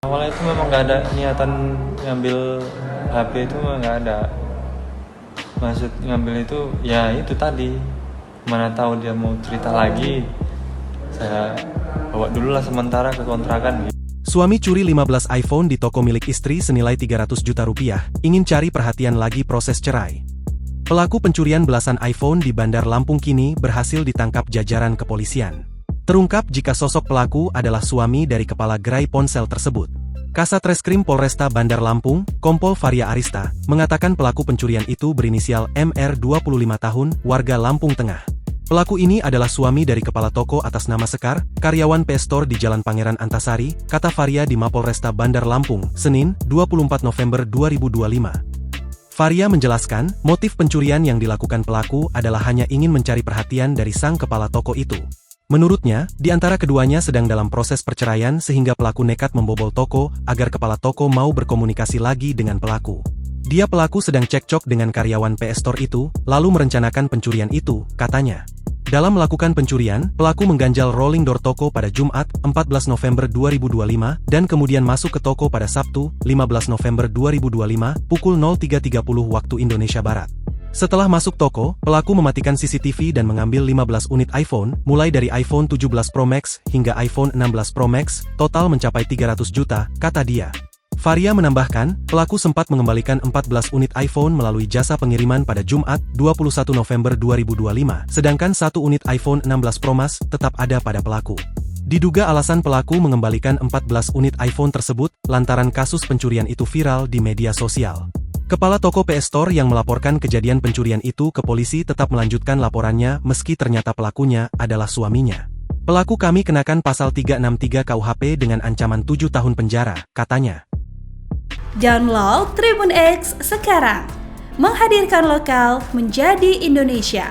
Awalnya itu memang nggak ada niatan ngambil HP, itu memang nggak ada. Maksud ngambil itu ya itu tadi, mana tahu dia mau cerita lagi, saya bawa dulu lah sementara ke kontrakan. Suami curi 15 iPhone di toko milik istri senilai 300 juta rupiah, ingin cari perhatian lagi proses cerai. Pelaku pencurian belasan iPhone di Bandar Lampung kini berhasil ditangkap jajaran kepolisian. Terungkap jika sosok pelaku adalah suami dari kepala gerai ponsel tersebut. Kasat Reskrim Polresta Bandar Lampung, Kompol Faria Arista, mengatakan pelaku pencurian itu berinisial MR 25 tahun, warga Lampung Tengah. Pelaku ini adalah suami dari kepala toko atas nama Sekar, karyawan P-Store di Jalan Pangeran Antasari, kata Faria di Mapolresta Bandar Lampung, Senin, 24 November 2025. Faria menjelaskan, motif pencurian yang dilakukan pelaku adalah hanya ingin mencari perhatian dari sang kepala toko itu. Menurutnya, di antara keduanya sedang dalam proses perceraian sehingga pelaku nekat membobol toko agar kepala toko mau berkomunikasi lagi dengan pelaku. Pelaku sedang cekcok dengan karyawan PS Store itu, lalu merencanakan pencurian itu, katanya. Dalam melakukan pencurian, pelaku mengganjal rolling door toko pada Jumat, 14 November 2025, dan kemudian masuk ke toko pada Sabtu, 15 November 2025, pukul 03.30 waktu Indonesia Barat. Setelah masuk toko, pelaku mematikan CCTV dan mengambil 15 unit iPhone, mulai dari iPhone 17 Pro Max hingga iPhone 16 Pro Max, total mencapai 300 juta, kata dia. Faria menambahkan, pelaku sempat mengembalikan 14 unit iPhone melalui jasa pengiriman pada Jumat, 21 November 2025, sedangkan satu unit iPhone 16 Pro Max tetap ada pada pelaku. Diduga alasan pelaku mengembalikan 14 unit iPhone tersebut, lantaran kasus pencurian itu viral di media sosial. Kepala toko PS Store yang melaporkan kejadian pencurian itu ke polisi tetap melanjutkan laporannya meski ternyata pelakunya adalah suaminya. Pelaku kami kenakan pasal 363 KUHP dengan ancaman 7 tahun penjara, katanya. Download Tribun X sekarang, menghadirkan lokal menjadi Indonesia.